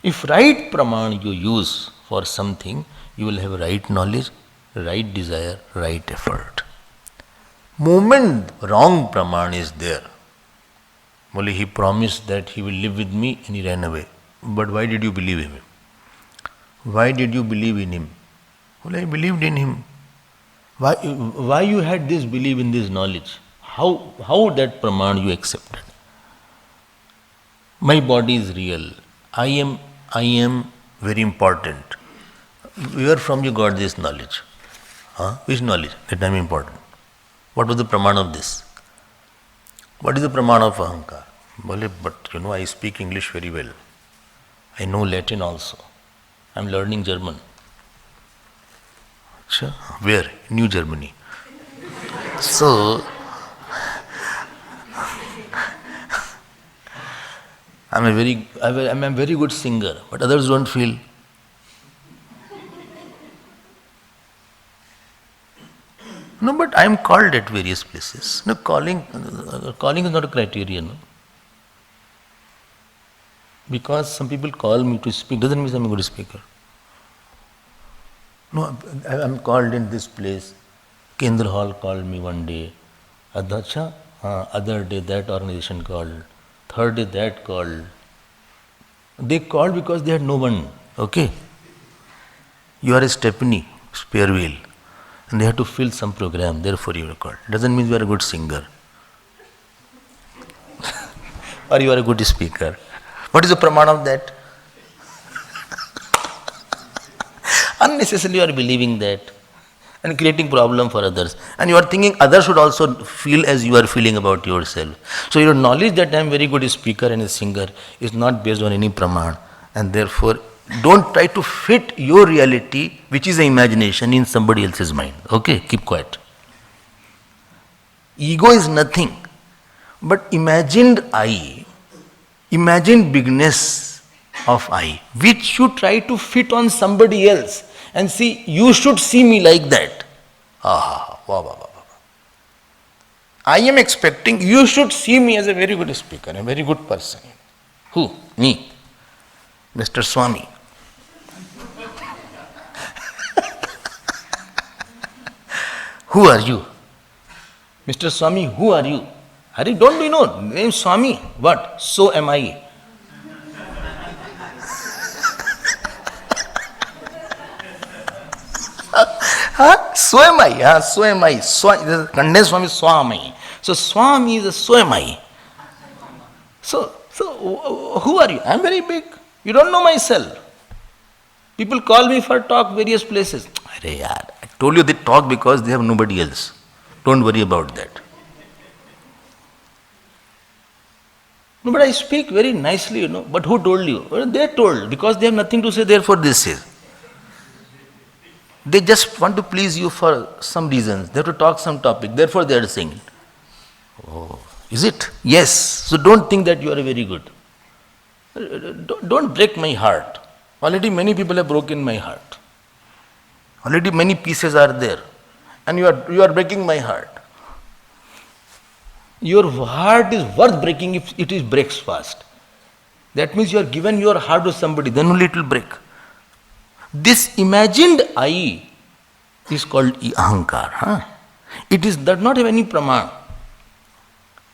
If right praman you use for something, you will have right knowledge, right desire, right effort. Moment wrong praman is there. Well, he promised that he will live with me and he ran away. But why did you believe him? Why did you believe in him? Well, I believed in him. Why you had this belief in this knowledge? How that praman you accepted? My body is real. I am very important. Where from you got this knowledge? Which knowledge? That I am important. What was the praman of this? What is the praman of ahankar? Well, but I speak English very well. I know Latin also. I am learning German. Where? New Germany. So, I'm a very good singer, but others don't feel. No, but I am called at various places. No, calling is not a criterion. Because some people call me to speak doesn't mean I'm a good speaker. No, I am called in this place. Kendra Hall called me one day. Other day that organization called. Third day that called. They called because they had no one. Okay. You are a Stepney, spare wheel. And they have to fill some program, therefore you are called. Doesn't mean you are a good singer. Or you are a good speaker. What is the praman of that? Unnecessarily you are believing that and creating problem for others. And you are thinking others should also feel as you are feeling about yourself. So your knowledge that I am very good speaker and a singer is not based on any praman. And therefore, don't try to fit your reality, which is an imagination, in somebody else's mind. Okay, keep quiet. Ego is nothing but imagined I, imagined bigness of I, which you try to fit on somebody else and see, you should see me like that. I am expecting you should see me as a very good speaker, a very good person. Who? Me. Mr. Swami. Who are you? Mr. Swami, who are you? Hari, don't you know? Name Swami. What? So am I. So am I. So am I. Condensed form is Swami. So Swami is a so am I. So who are you? I am very big. You don't know myself. People call me for talk various places. I told you they talk because they have nobody else. Don't worry about that. No, but I speak very nicely, But who told you? Well, they told, because they have nothing to say, therefore they say. They just want to please you for some reasons. They have to talk some topic, therefore they are saying. Oh, is it? Yes. So don't think that you are very good. Don't break my heart. Already many people have broken my heart. Already many pieces are there. And you are breaking my heart. Your heart is worth breaking if it breaks fast. That means you are given your heart to somebody, then only it will break. This imagined I is called ahankar. It does not have any praman.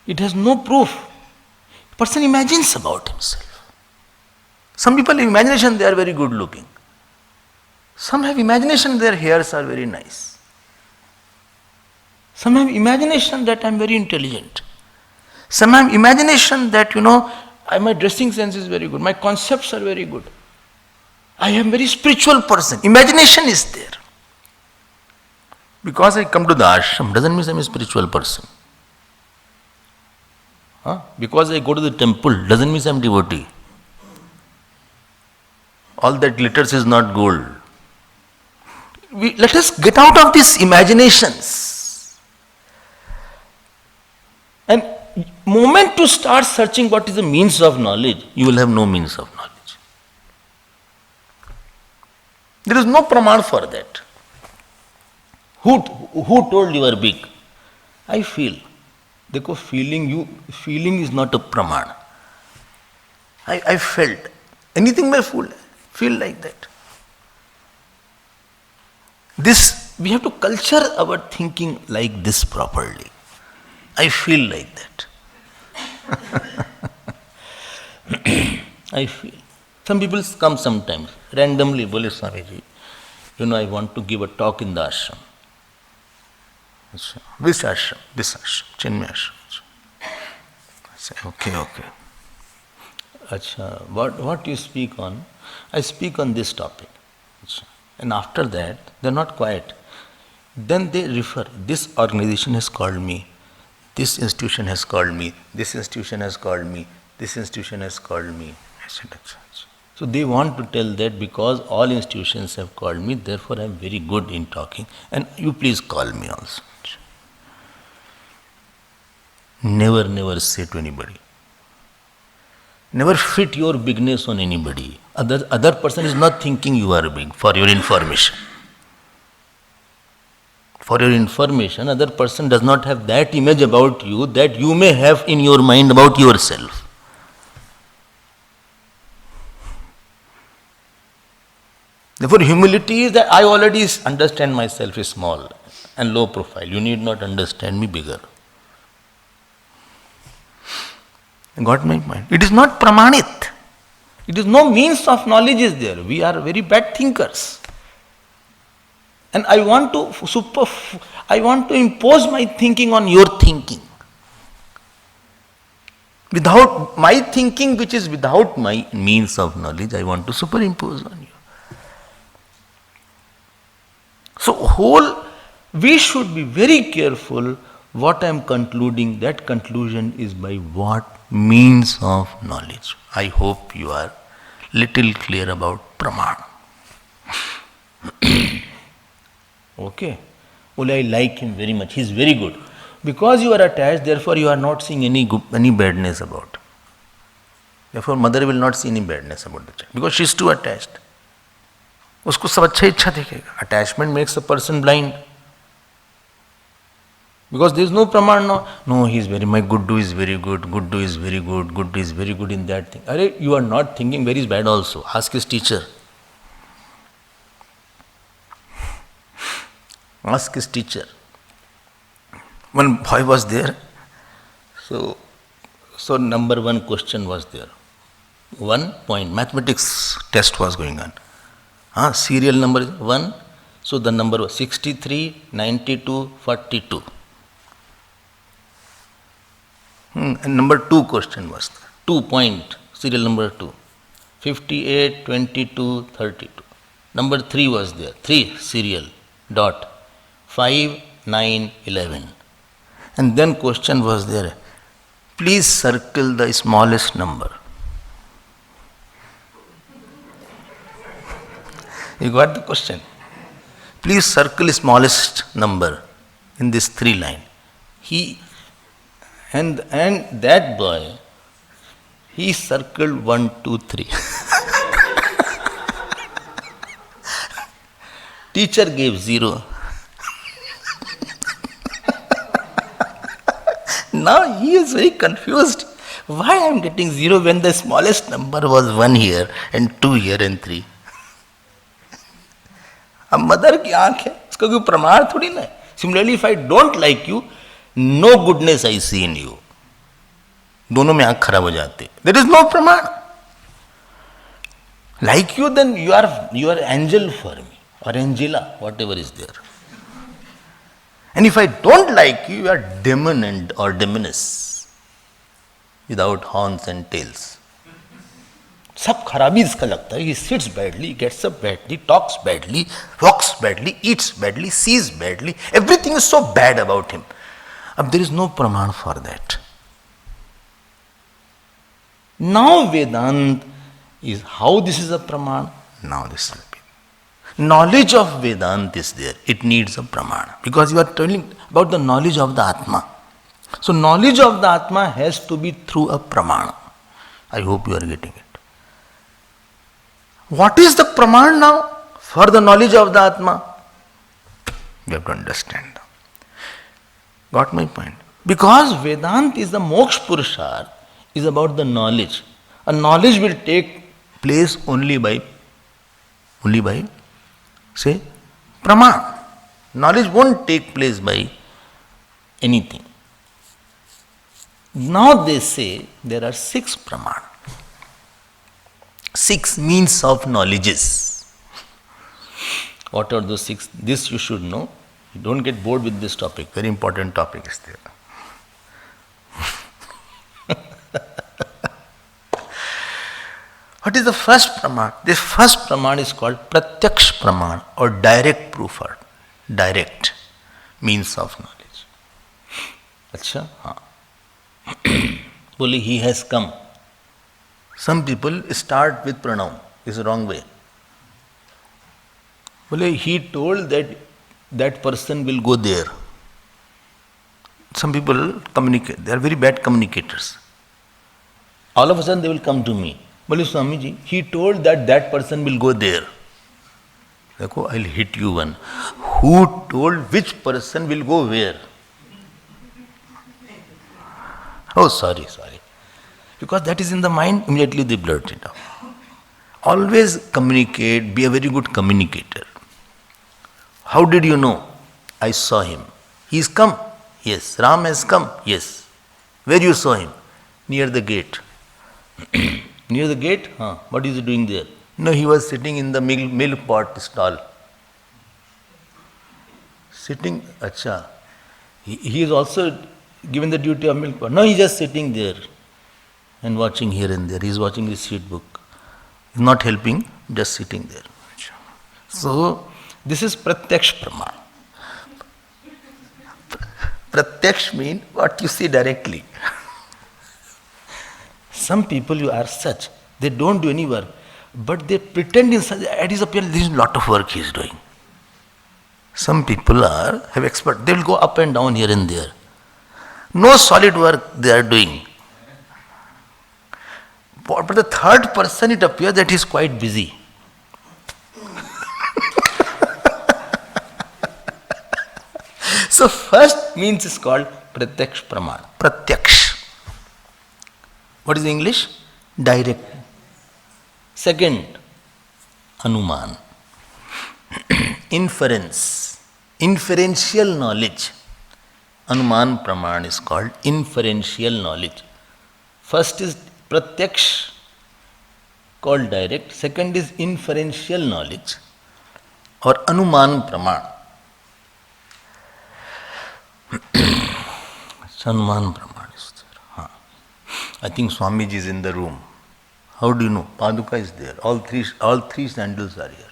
It has no proof. Person imagines about himself. Some people in imagination they are very good looking. Some have imagination their hairs are very nice. Some have imagination that I am very intelligent. Some have imagination that, my dressing sense is very good. My concepts are very good. I am very spiritual person. Imagination is there. Because I come to the ashram doesn't mean I am a spiritual person. Because I go to the temple doesn't mean I am devotee. All that glitters is not gold. Let us get out of these imaginations. And moment to start searching what is the means of knowledge, you will have no means of knowledge. There is no praman for that. Who told you are big? I feel. Feeling is not a praman. I felt. Anything may feel like that. This, we have to culture our thinking like this properly. I feel like that. I feel. Some people come sometimes, randomly, Bole Swamiji, I want to give a talk in the ashram. Which ashram? This ashram, Chinmay ashram. I say, okay. Acha, what you speak on? I speak on this topic. Achha. And after that, they're not quiet. Then they refer, this organization has called me, this institution has called me, this institution has called me, this institution has called me. I said, Achha. So they want to tell that because all institutions have called me, therefore I am very good in talking, and you please call me also. Never say to anybody. Never fit your bigness on anybody. Other person is not thinking you are big, for your information. For your information, other person does not have that image about you that you may have in your mind about yourself. Therefore, humility is that I already understand myself is small and low profile. You need not understand me bigger. Got my point? It is not pramanit. It is no means of knowledge is there. We are very bad thinkers. And I want to impose my thinking on your thinking. Without my thinking, which is without my means of knowledge, I want to superimpose on you. So we should be very careful what I am concluding. That conclusion is by what means of knowledge. I hope you are little clear about praman. Okay. Well, I like him very much. He is very good. Because you are attached, therefore you are not seeing any badness about. Therefore mother will not see any badness about the child. Because she is too attached. उसको सब अच्छा इच्छा देखेगा. Attachment makes a person blind. Because there is no praman, no, he is my Guddu is very good, Guddu is very good, Guddu is very good in that thing. Arey, you are not thinking where is bad also. Ask his teacher. Ask his teacher. One boy was there. So number one question was there. 1 point, mathematics test was going on. Serial number is 1. So the number was 63, 92, 42. And number 2 question was there. 2 point, serial number 2. 58, 22, 32. Number 3 was there. 3 serial dot. 5, 9, 11. And then question was there. Please circle the smallest number. You got the question? Please circle smallest number in this 3 line. And that boy, he circled 1, 2, 3. Teacher gave 0. Now he is very confused. Why I am getting 0 when the smallest number was 1 here and 2 here and 3? अब mother की आंख है, इसका कोई प्रमाण थोड़ी ना है. Similarly, if I don't like you, no goodness I see in you. दोनों में आंख खराब हो जाती. There is no praman. Like you, then you are angel for me, or Angela, whatever is there. And if I don't like you, you are demon or demoness, without horns and tails. सब खराबी इसका लगता है. He sits badly, gets up badly, talks badly, walks badly, eats badly, sees badly. Everything is so bad about him. Ab there is no praman for that. Now Vedant is how this is a praman. Now this will be. Knowledge of Vedant is there. It needs a praman. Because you are telling about the knowledge of the Atma. So knowledge of the Atma has to be through a praman. I hope you are getting it. What is the praman now for the knowledge of the Atma? You have to understand. Got my point? Because Vedant is the moksha purusharth, is about the knowledge. A knowledge will take place only by say Praman. Knowledge won't take place by anything. Now they say there are 6 Praman. 6 means of knowledges. What are those 6? This you should know. You don't get bored with this topic. Very important topic is there. What is the first Praman? This first Praman is called Pratyaksh Praman or direct proof or direct means of knowledge. Acha? Haan. Bole, he has come. Some people start with pronoun. It's the wrong way. Bole, he told that that person will go there. Some people communicate. They are very bad communicators. All of a sudden they will come to me. Bole, Swamiji, he told that that person will go there. Dekho, I'll hit you one. Who told which person will go where? Oh, sorry. Because that is in the mind, immediately they blurt it out. Always communicate, be a very good communicator. How did you know? I saw him. He's come. Yes. Ram has come. Yes. Where you saw him? Near the gate. Near the gate? What is he doing there? No, he was sitting in the milk pot stall. Sitting, acha. He is also given the duty of milk pot. No, he is just sitting there and watching here and there. He is watching his sheet book. He is not helping, just sitting there. So, this is Pratyaksh Praman. Pratyaksh means what you see directly. Some people you are such, they don't do any work, but they pretend in such, at his appearance, there is a lot of work he is doing. Some people have expert, they will go up and down here and there. No solid work they are doing. But the third person, it appears that he is quite busy. So first means is called Pratyaksh Praman. Pratyaksh. What is English? Direct. Second, Anuman. Inference. Inferential knowledge. Anuman Praman is called inferential knowledge. First is Pratyaksh, called direct. Second is inferential knowledge or Anuman Praman. Anuman Praman is there. I think Swamiji is in the room. How do you know? Paduka is there. All three sandals are here.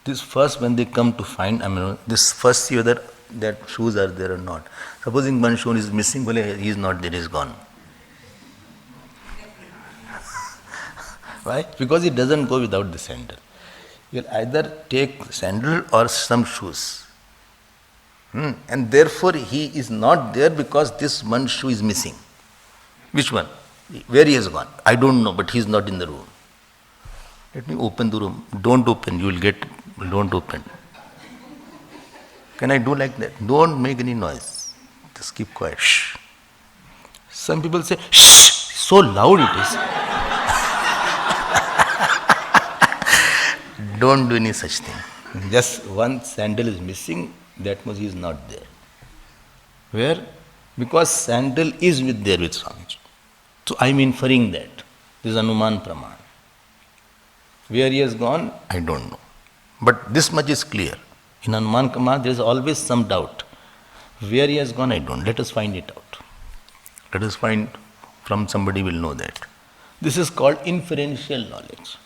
This first, when they come to find, this first see whether that shoes are there or not. Supposing one shoe is missing, well, he is not there, he is gone. Why? Because it doesn't go without the sandal. You'll either take sandal or some shoes. And therefore he is not there because this one shoe is missing. Which one? Where he has gone? I don't know, but he is not in the room. Let me open the room. Don't open, you will get, don't open. Can I do like that? Don't make any noise. Just keep quiet. Shh. Some people say, shh, so loud it is. Don't do any such thing. Just one sandal is missing, that much he is not there. Where? Because sandal is there with Swamiji. So I am inferring that. This is Anuman Praman. Where he has gone, I don't know. But this much is clear. In Anuman Praman, there is always some doubt. Where he has gone, I don't. Let us find it out. Let us find from somebody will know that. This is called inferential knowledge.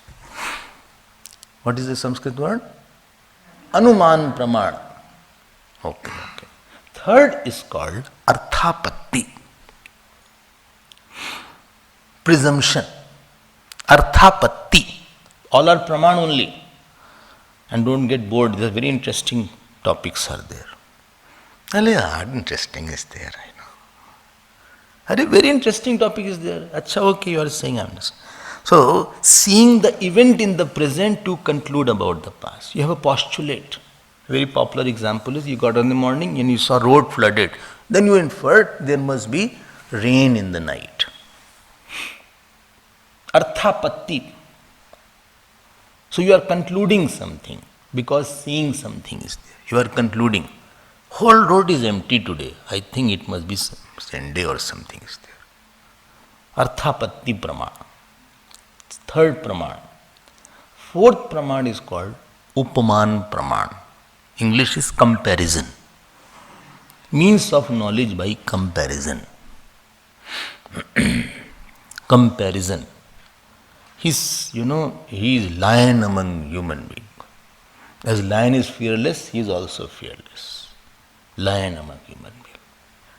What is the Sanskrit word? Anuman Praman. Okay. Third is called Arthapatti. Presumption. Arthapatti. All are Praman only. And don't get bored. These are very interesting topics are there. Interesting is there, I know. A very interesting topic is there. Acha, okay, you are saying I'm listening. So, seeing the event in the present to conclude about the past. You have a postulate. A very popular example is you got up in the morning and you saw road flooded. Then you inferred there must be rain in the night. Arthapatti. So you are concluding something because seeing something is there. You are concluding. Whole road is empty today. I think it must be Sunday or something is there. Arthapatti Praman. Third Praman. Fourth Praman is called Upaman Praman. English is comparison. Means of knowledge by comparison. Comparison. He is lion among human beings. As lion is fearless, he is also fearless. Lion among human beings.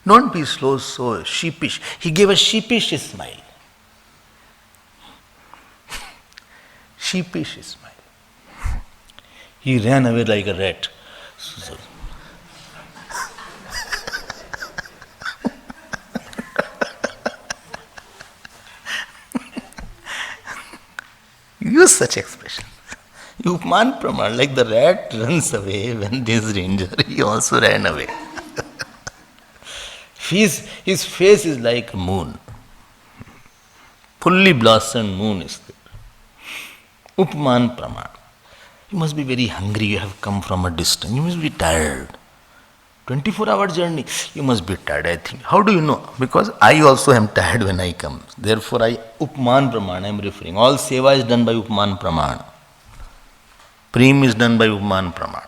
Don't be so sheepish. He gave a sheepish smile. Sheepish smile. He ran away like a rat. Use such expression. Upman Praman, like the rat runs away when there is danger, he also ran away. His face is like a moon. Fully blossomed moon is there. Upman Praman. You must be very hungry, you have come from a distance, you must be tired. 24-hour journey, you must be tired, I think. How do you know? Because I also am tired when I come. Therefore, Upman Praman, I am referring. All seva is done by Upman Praman. Prem is done by Upman Praman.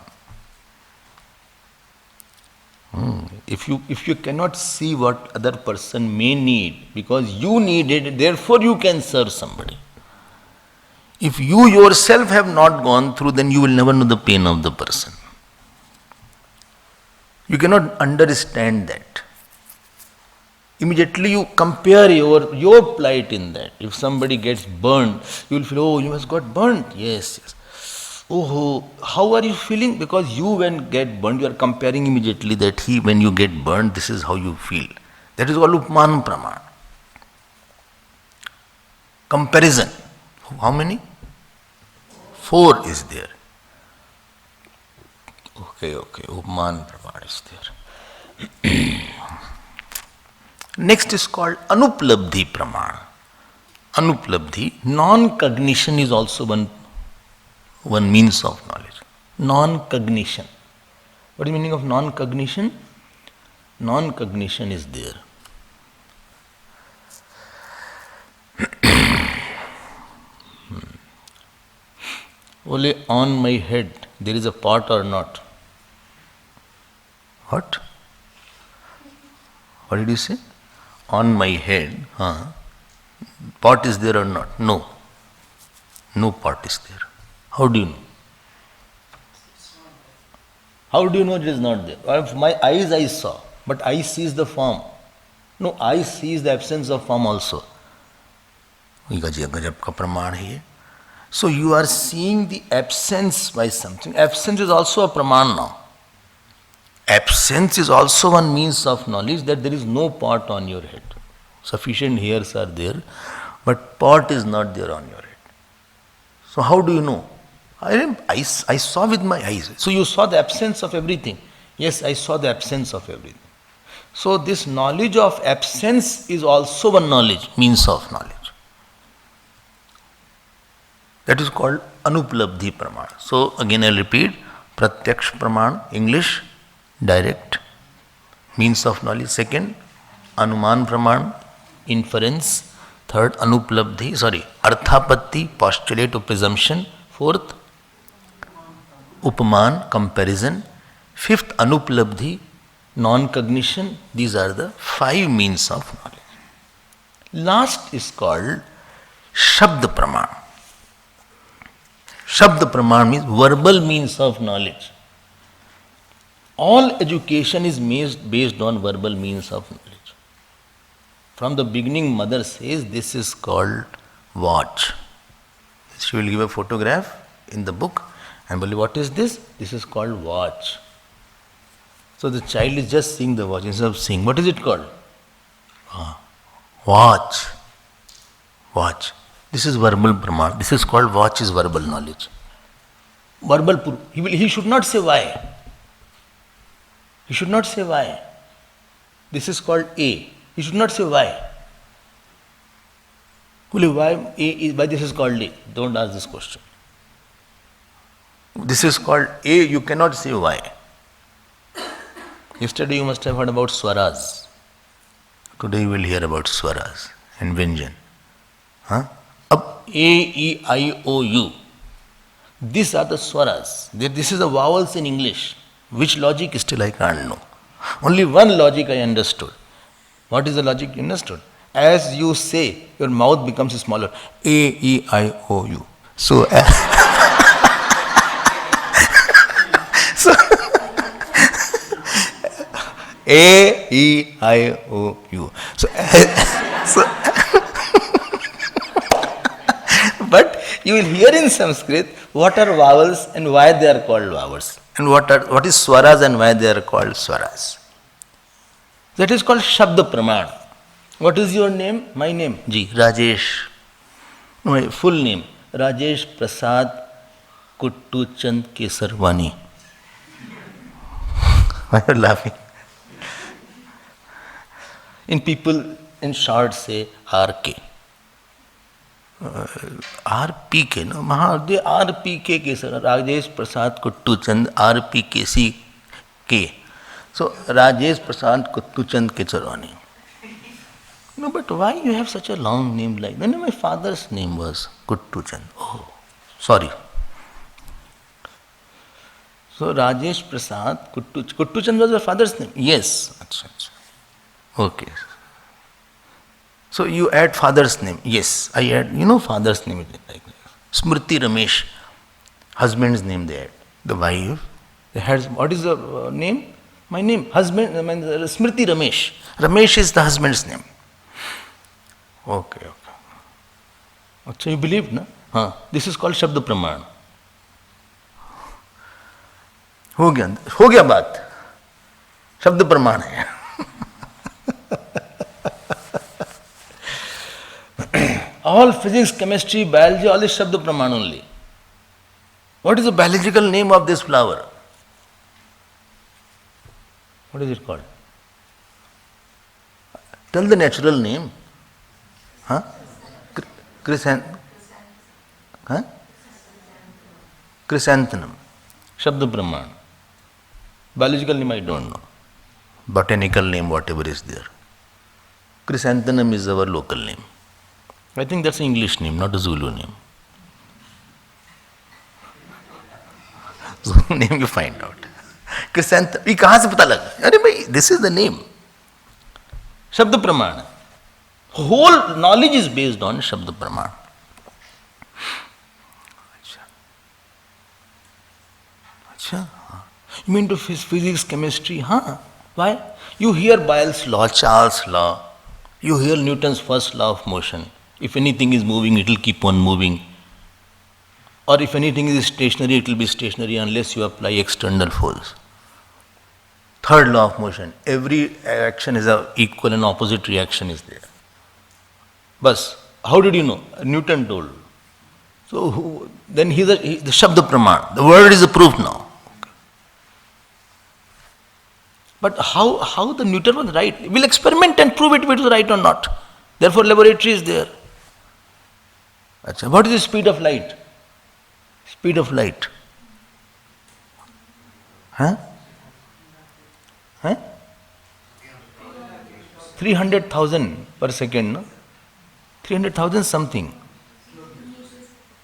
If you cannot see what other person may need, because you need it, therefore you can serve somebody. If you yourself have not gone through, then you will never know the pain of the person. You cannot understand that. Immediately you compare your plight in that. If somebody gets burned, you will feel, oh, you must got burnt. Yes. Oh, how are you feeling? Because you when get burned, you are comparing immediately that when you get burned, this is how you feel. That is all Upman Praman. Comparison. How many? 4 is there. Okay, Upman Praman is there. Next is called Anuplabdhi Praman. Anuplabdhi, non-cognition is also one means of knowledge. Non-cognition. What is the meaning of non-cognition? Non-cognition is there. Only on my head there is a pot or not? What? What did you say? On my head, pot is there or not? No. No pot is there. How do you know? How do you know it is not there? Of my eyes I saw, but eye sees the form. No, eye sees the absence of form also. Gajab ka praman hai. So you are seeing the absence by something. Absence is also a praman now. Absence is also one means of knowledge that there is no pot on your head. Sufficient hairs are there, but pot is not there on your head. So how do you know? I saw with my eyes. So you saw the absence of everything. Yes, I saw the absence of everything. So this knowledge of absence is also one knowledge, means of knowledge. That is called Anuplabdhi Praman. So again I'll repeat, Pratyaksh Praman, English, direct, means of knowledge. Second, Anuman Praman, inference. Third, Arthapatti, postulate or presumption. Fourth, Upaman, comparison. Fifth, Anuplabdhi, non-cognition. These are the 5 means of knowledge. Last is called Shabd Praman. Shabd Praman means verbal means of knowledge. All education is based on verbal means of knowledge. From the beginning, mother says this is called watch. She will give a photograph in the book and believe, what is this? This is called watch. So the child is just seeing the watch instead of seeing. What is it called? Watch. Watch. This is verbal Praman. This is called watch is verbal knowledge. Verbal. He should not say why. He should not say why. This is called A. He should not say why. why this is called A? Don't ask this question. This is called A, you cannot say why. Yesterday you must have heard about swaras. Today you will hear about swaras and Vyanjan. Huh? Up A, E, I, O, U. These are the swaras. This is the vowels in English. Which logic still I can't know. Only one logic I understood. What is the logic you understood? As you say, your mouth becomes smaller. A, E, I, O, U. So, so A, E, I, O, U. So, so but you will hear in Sanskrit what are vowels and why they are called vowels. And what is swaras and why they are called swaras. That is called Shabda Praman. What is your name? My name? Ji, Rajesh. My full name, Rajesh Prasad Kuttuchand Kesarwani. Why are you laughing? In people in short say RK. RPK, no? They RPK Kesar, Rajesh Prasad Kuttuchand RPKC K. So Rajesh Prasad Kuttuchand Kesarwani. No, but why you have such a long name like that? My father's name was Kuttuchand. Oh, sorry. So Rajesh Prasad Kuttuchand was your father's name? Yes. Okay. So you add father's name? Yes, I add. Father's name is like Smriti Ramesh. Husband's name they add. The wife. They had. What is the name? My name. Husband. Smriti Ramesh. Ramesh is the husband's name. Okay. So you believe, no? This is called Shabda Praman. हो गया बात. शब्द प्रमाण है. All physics, chemistry, biology, all is Shabda Praman only. What is the biological name of this flower? What is it called? Tell the natural name. Chrysanthemum. Shabda Praman. Biological name I don't know. Botanical name, whatever is there. Chrysanthemum is our local name. I think that's an English name, not a Zulu name. Zulu name you find out. Chrysanthemum. ये कहाँ से पता लगा? अरे भाई, this is the name. Shabda Praman. Whole knowledge is based on Shabda Praman. Achha. You mean to physics, chemistry? Why? You hear Boyle's law, Charles' law. You hear Newton's first law of motion. If anything is moving, it will keep on moving. Or if anything is stationary, it will be stationary unless you apply external force. Third law of motion. Every action is an equal and opposite reaction is there. Bas, how did you know? Newton told. So then the Shabda Praman. The word is a proof now. But how the Newton was right? We'll experiment and prove it if it was right or not. Therefore, laboratory is there. Achha, what is the speed of light? Speed of light. 300,000 per second, no? 300,000 something.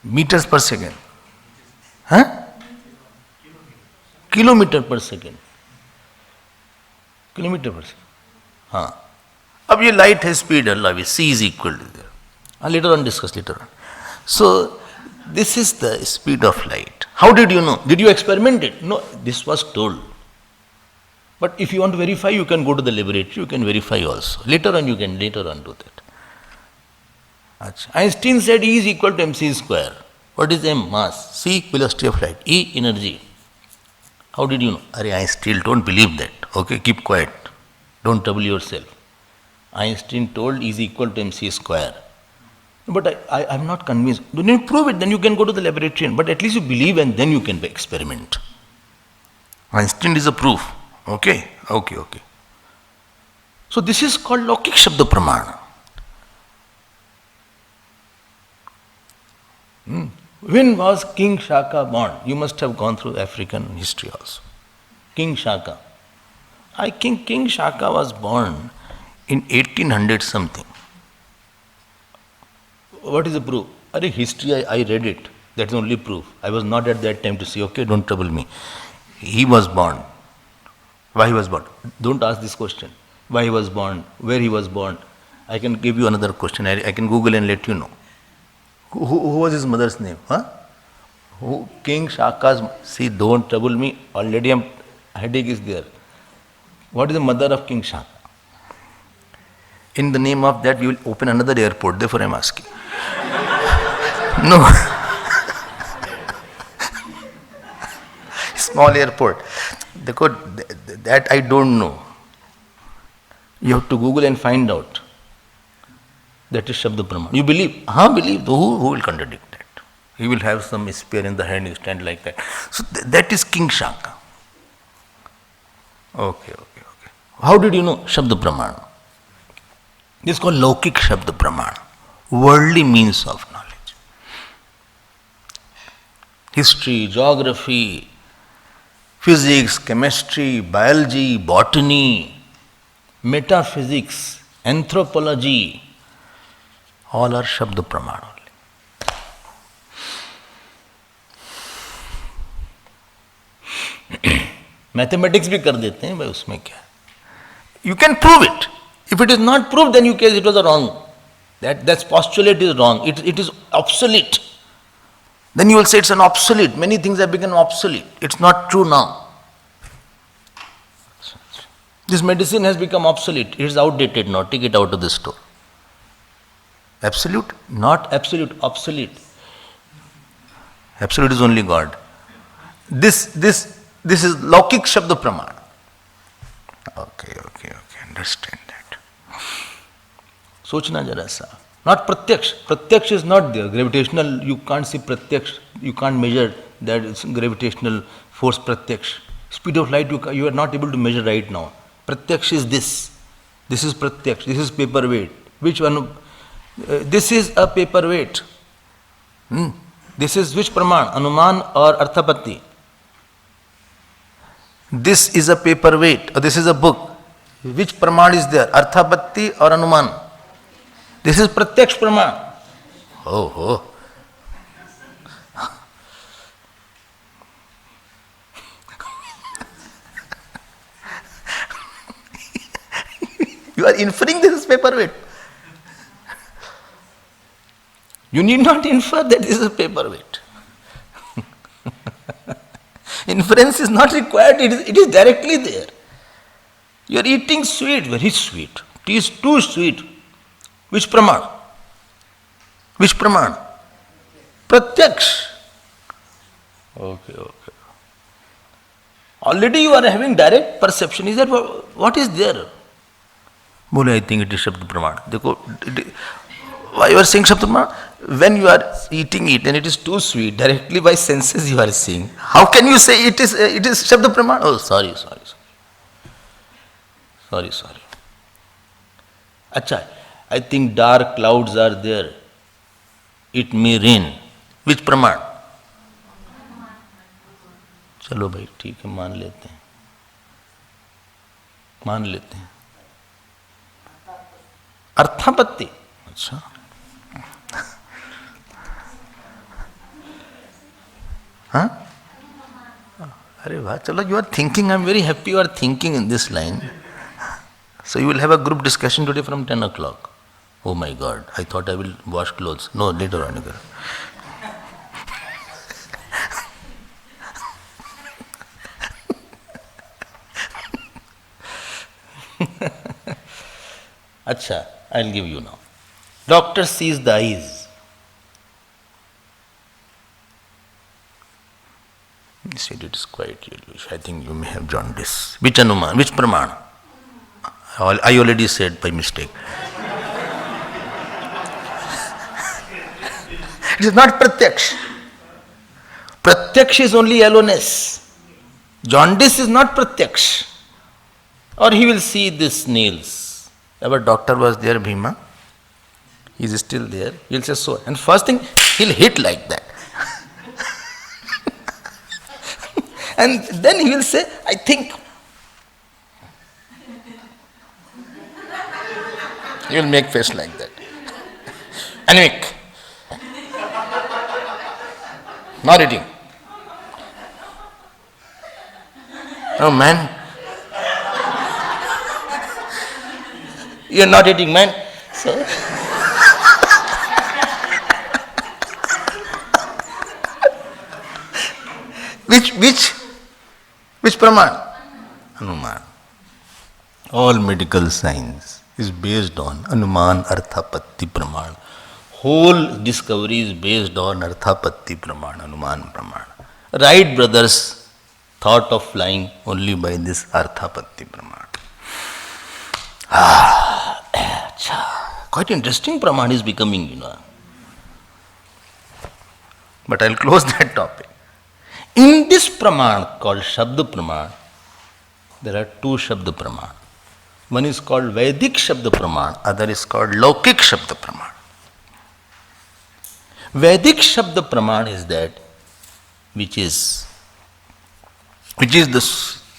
Meters per second. Kilometer per second. Kilometer per second. अब ये light has speed Allah c is equal to there. Later on discuss later on. So this is the speed of light. How did you know? Did you experiment it? No, this was told. But if you want to verify, you can go to the laboratory. You can verify also. Later on you can do that. Achha. Einstein said E is equal to mc square. What is m? Mass. C, velocity of light. E, energy. How did you know? I still don't believe that. Okay, keep quiet. Don't trouble yourself. Einstein told E is equal to mc square. But I'm not convinced. Don't you prove it, then you can go to the laboratory. But at least you believe and then you can experiment. Einstein is a proof. Okay. So this is called Lokik Shabda Pramana. When was King Shaka born? You must have gone through African history also. King Shaka. I think King Shaka was born in 1800 something. What is the proof? History, I read it. That's the only proof. I was not at that time to say, okay, don't trouble me. He was born. Why he was born? Don't ask this question. Why he was born? Where he was born? I can give you another question. I can Google and let you know. Who was his mother's name? Huh? King Shaka's. See, don't trouble me. Already headache is there. What is the mother of King Shaka? In the name of that, we will open another airport. Therefore, I am asking. No. Small airport. That I don't know. You have to Google and find out. That is Shabda Praman. You believe? Believe. Who will contradict that? He will have some spear in the hand, you stand like that. So that is King Shaka. Okay. How did you know Shabda Praman? This is called Laukik Shabda Praman. Worldly means of knowledge. History, geography, physics, chemistry, biology, botany, metaphysics, anthropology, all are Shabda Praman only. Mathematics भी कर देते हैं भाई, उसमें क्या? You can prove it. If it is not proved, then you say it was wrong. That postulate is wrong. It is obsolete. Then you will say it's an obsolete. Many things have become obsolete. It's not true now. This medicine has become obsolete. It is outdated now. Take it out of the store. Absolute? Not absolute. Obsolete. Absolute is only God. This is Laukik Shabda Praman. Okay. Understand that. Sochna jara sa. Not Pratyaksh. Pratyaksh is not there. Gravitational, you can't see Pratyaksh. You can't measure that it's gravitational force Pratyaksh. Speed of light you are not able to measure right now. Pratyaksh is this. This is Pratyaksh. This is paperweight. Which one? This is a paperweight. This is which Praman? Anuman or Arthapatti? This is a paperweight. Or this is a book. Which Praman is there? Arthapatti or Anuman? This is Pratyaksh Praman. Oh. You are inferring this is paperweight. You need not infer that this is paperweight. Inference is not required, it is directly there. You are eating sweet, very sweet. It is too sweet. Which Praman? Which Praman? Pratyaksh. Okay. Already you are having direct perception. Is that what is there? Bole, I think it is Shabda Praman. Why you are saying Shabda Praman? When you are eating it and it is too sweet, directly by senses you are seeing. How can you say it is Shabda Praman? Oh, sorry. Acha, I think dark clouds are there. It may rain. Which Praman? चलो भाई ठीक है, मान लेते हैं. अर्थापत्ति. अच्छा. हाँ? अरे वाह, चलो, you are thinking, I am very happy you are thinking in this line. So you will have a group discussion today from 10 o'clock. Oh my God, I thought I will wash clothes. No, later on. Acha, I'll give you now. Doctor sees the eyes. He said it is quite yellowish. I think you may have jaundice. Which Anuman? Which Praman? I already said by mistake. It is not Pratyaksh. Pratyaksh is only yellowness. Jaundice is not Pratyaksh. Or he will see these nails. Our doctor was there, Bhima. He is still there. He will say so. And first thing, He'll hit like that. And then he will say, I think. He will make face like that. Anemic. Not eating. Oh man. You're not eating, man. So which praman? Anuman. All medical science is based on Anuman Arthapatti Praman. Whole discovery is based on Arthapatti Praman, Anuman Praman. Wright brothers thought of flying only by this Arthapatti Praman. Quite interesting Praman is becoming, you know. But I'll close that topic. In this Praman called Shabda Praman, there are two Shabda Praman. One is called Vedic Shabda Praman, other is called Laukik Shabda Praman. Vedic Shabda Praman is that which is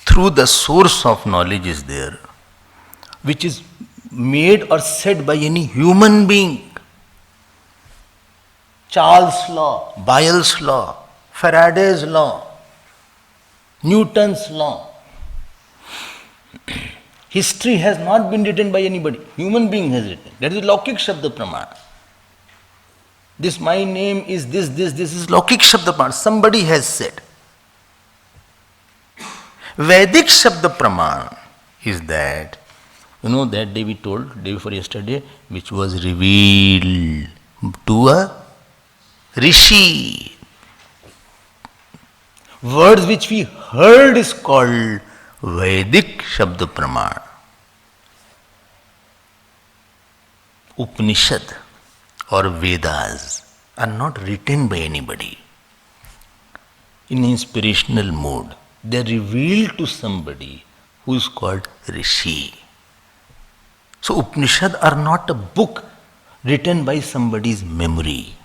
through the source of knowledge is there, which is made or said by any human being. Charles' law, Bayes' law, Faraday's law, Newton's law. History has not been written by anybody. Human being has written. That is Laukik Shabda Praman. This my name is this is Laukik Shabda Praman. Somebody has said. Vedic Shabda Praman is that, you know, that day we told, day before yesterday, which was revealed to a rishi. Words which we heard is called Vedic Shabda Praman. Upanishad or Vedas are not written by anybody in inspirational mode. They are revealed to somebody who is called Rishi. So Upanishad are not a book written by somebody's memory.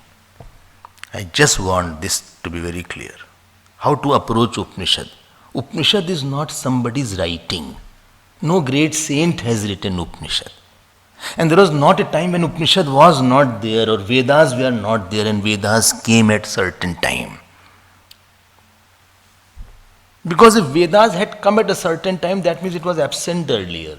I just want this to be very clear. How to approach Upanishad? Upanishad is not somebody's writing. No great saint has written Upanishad. And there was not a time when Upanishad was not there or Vedas were not there and Vedas came at certain time. Because if Vedas had come at a certain time, that means it was absent earlier.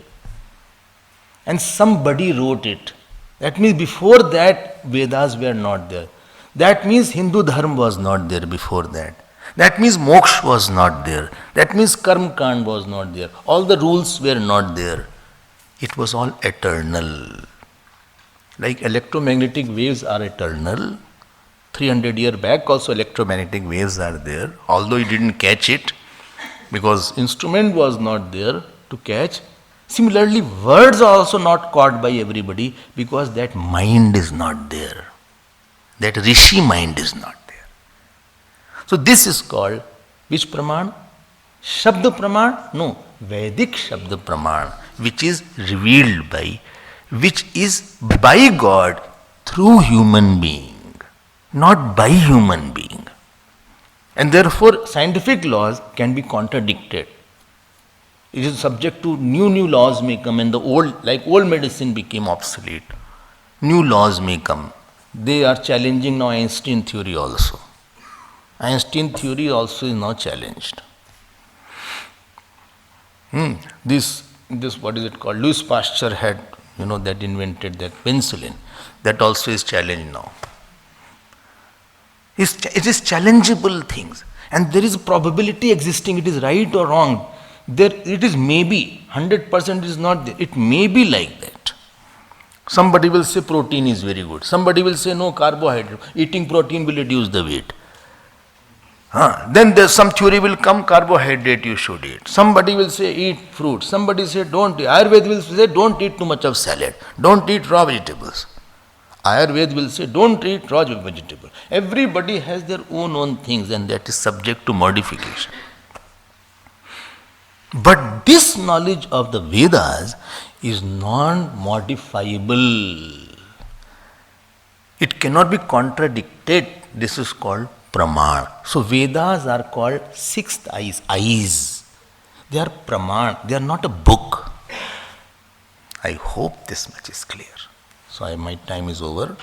And somebody wrote it. That means before that, Vedas were not there. That means Hindu Dharma was not there before that. That means moksha was not there. That means karma kand was not there. All the rules were not there. It was all eternal. Like electromagnetic waves are eternal. 300 years back also electromagnetic waves are there. Although you didn't catch it because instrument was not there to catch. Similarly, words are also not caught by everybody because that mind is not there. That rishi mind is not there. So this is called which Praman? Shabda Praman? No, Vedic Shabda Praman, which is revealed by, which is by God through human being, not by human being. And therefore scientific laws can be contradicted. It is subject to new laws may come and the old, like old medicine became obsolete. New laws may come. They are challenging now Einstein theory also. Einstein theory also is now challenged. This what is it called? Louis Pasteur had, that invented that penicillin. That also is challenged now. It is challengeable things. And there is a probability existing, it is right or wrong. It is maybe, 100% is not there. It may be like that. Somebody will say protein is very good. Somebody will say no, carbohydrate. Eating protein will reduce the weight. Then there's some theory will come, carbohydrate you should eat. Somebody will say eat fruit. Somebody say don't eat. Ayurveda will say don't eat too much of salad. Don't eat raw vegetables. Ayurveda will say don't eat raw vegetable. Everybody has their own things and that is subject to modification. But this knowledge of the Vedas is non-modifiable. It cannot be contradicted. This is called praman. So Vedas are called sixth eyes. Eyes. They are praman. They are not a book. I hope this much is clear. So my time is over.